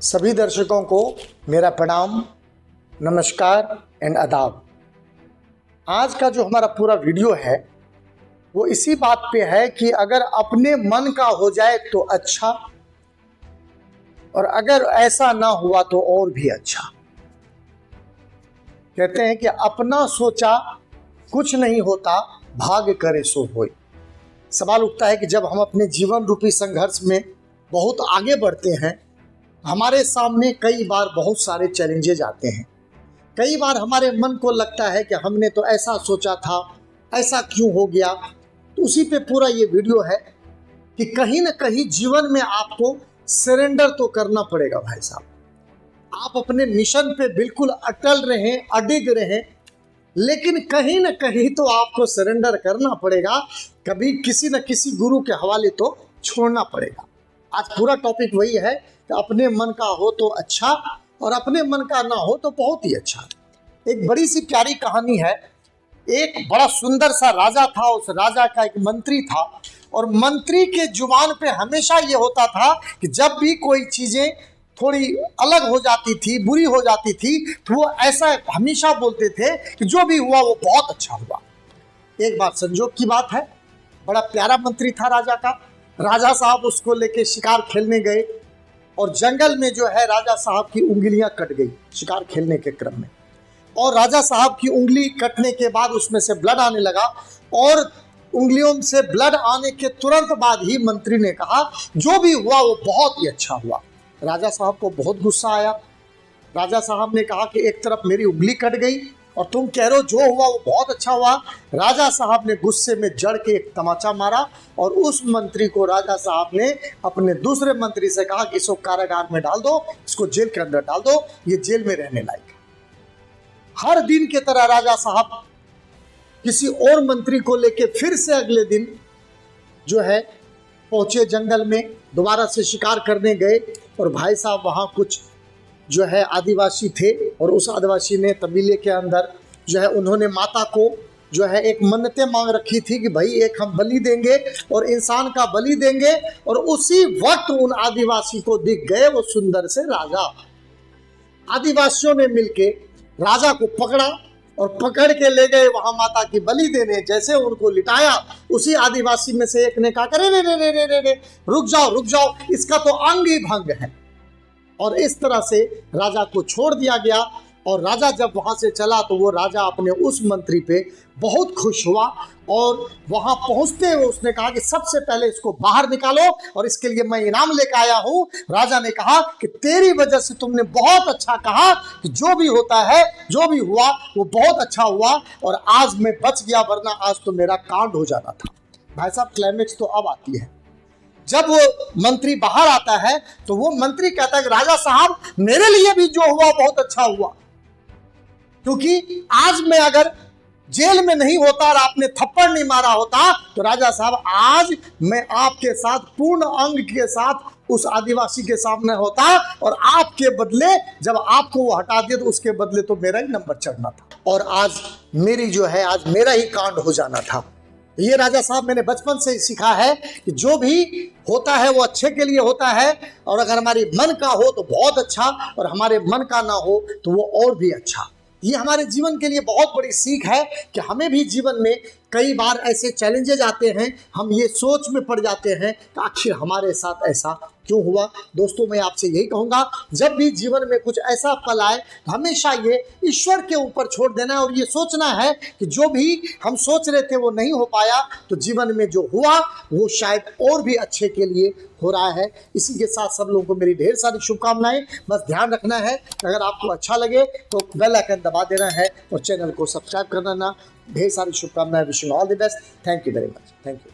सभी दर्शकों को मेरा प्रणाम, नमस्कार एंड आदाब। आज का जो हमारा पूरा वीडियो है वो इसी बात पे है कि अगर अपने मन का हो जाए तो अच्छा, और अगर ऐसा ना हुआ तो और भी अच्छा। कहते हैं कि अपना सोचा कुछ नहीं होता, भाग्य करे सो होय। सवाल उठता है कि जब हम अपने जीवन रूपी संघर्ष में बहुत आगे बढ़ते हैं, हमारे सामने कई बार बहुत सारे चैलेंजेज आते हैं। कई बार हमारे मन को लगता है कि हमने तो ऐसा सोचा था, ऐसा क्यों हो गया। तो उसी पे पूरा ये वीडियो है कि कहीं ना कहीं जीवन में आपको सरेंडर तो करना पड़ेगा भाई साहब। आप अपने मिशन पे बिल्कुल अटल रहें, अडिग रहें, लेकिन कहीं ना कहीं तो आपको सरेंडर करना पड़ेगा। कभी किसी न किसी गुरु के हवाले तो छोड़ना पड़ेगा। आज पूरा टॉपिक वही है कि अपने मन का हो तो अच्छा, और अपने मन का ना हो तो बहुत ही अच्छा। एक बड़ी सी प्यारी कहानी है। एक बड़ा सुंदर सा राजा था, उस राजा का एक मंत्री था, और मंत्री के जुबान पे हमेशा ये होता था कि जब भी कोई चीजें थोड़ी अलग हो जाती थी, बुरी हो जाती थी, तो वो ऐसा हमेशा बोलते थे कि जो भी हुआ वो बहुत अच्छा हुआ। एक बार संजोग की बात है, बड़ा प्यारा मंत्री था राजा का। राजा साहब उसको लेके शिकार खेलने गए, और जंगल में जो है राजा साहब की उंगलियां कट गई शिकार खेलने के क्रम में। और राजा साहब की उंगली कटने के बाद उसमें से ब्लड आने लगा, और उंगलियों से ब्लड आने के तुरंत बाद ही मंत्री ने कहा जो भी हुआ वो बहुत ही अच्छा हुआ। राजा साहब को बहुत गुस्सा आया। राजा साहब ने कहा कि एक तरफ मेरी उंगली कट गई और तुम कह रहे हो जो हुआ वो बहुत अच्छा हुआ। राजा साहब ने गुस्से में जड़ के एक तमाचा मारा, और उस मंत्री को राजा साहब ने अपने दूसरे मंत्री से कहा कि इसको कारागार में डाल दो, इसको जेल के अंदर डाल दो, ये जेल में रहने लायक है। हर दिन की तरह राजा साहब किसी और मंत्री को लेके फिर से अगले दिन जो है पहुंचे जंगल में, दोबारा से शिकार करने गए। और भाई साहब वहां कुछ जो है आदिवासी थे, और उस आदिवासी ने तबीले के अंदर जो है उन्होंने माता को जो है एक मन्नतें मांग रखी थी कि भाई एक हम बलि देंगे और इंसान का बलि देंगे। और उसी वक्त उन आदिवासी को दिख गए वो सुंदर से राजा। आदिवासियों ने मिलके राजा को पकड़ा और पकड़ के ले गए वहां माता की बलि देने। जैसे उनको लिटाया, उसी आदिवासी में से एक ने कहा रे रे रे रे रे रे रे रुक जाओ, इसका तो अंग ही भंग है। और इस तरह से राजा को छोड़ दिया गया। और राजा जब वहां से चला तो वो राजा अपने उस मंत्री पे बहुत खुश हुआ, और वहां पहुंचते हुए उसने कहा कि सबसे पहले इसको बाहर निकालो और इसके लिए मैं इनाम लेकर आया हूं। राजा ने कहा कि तेरी वजह से तुमने बहुत अच्छा कहा कि जो भी होता है, जो भी हुआ वो बहुत अच्छा हुआ, और आज मैं बच गया, वरना आज तो मेरा कांड हो जाना था। भाई साहब क्लाइमेक्स तो अब आती है। जब वो मंत्री बाहर आता है तो वो मंत्री कहता है कि राजा साहब मेरे लिए भी जो हुआ बहुत अच्छा हुआ, क्योंकि आज मैं अगर जेल में नहीं होता और आपने थप्पड़ नहीं मारा होता तो राजा साहब आज मैं आपके साथ पूर्ण अंग के साथ उस आदिवासी के सामने होता, और आपके बदले जब आपको वो हटा दिया तो उसके बदले तो मेरा ही नंबर चढ़ना था, और आज मेरी जो है आज मेरा ही कांड हो जाना था। ये राजा साहब मैंने बचपन से ही सीखा है कि जो भी होता है वो अच्छे के लिए होता है, और अगर हमारे मन का हो तो बहुत अच्छा, और हमारे मन का ना हो तो वो और भी अच्छा। ये हमारे जीवन के लिए बहुत बड़ी सीख है कि हमें भी जीवन में कई बार ऐसे चैलेंजेज आते हैं, हम ये सोच में पड़ जाते हैं कि आखिर हमारे साथ ऐसा क्यों हुआ। दोस्तों मैं आपसे यही कहूँगा, जब भी जीवन में कुछ ऐसा पल आए हमेशा ये ईश्वर के ऊपर छोड़ देना है, और ये सोचना है कि जो भी हम सोच रहे थे वो नहीं हो पाया, तो जीवन में जो हुआ वो शायद और भी अच्छे के लिए हो रहा है। इसी के साथ सब लोगों को मेरी ढेर सारी शुभकामनाएं। बस ध्यान रखना है अगर आपको अच्छा लगे तो बेल आइकन दबा देना है और चैनल को सब्सक्राइब करना ना। ढेर सारी शुभकामनाएं। Wishing all the best. Thank you very much. Thank you.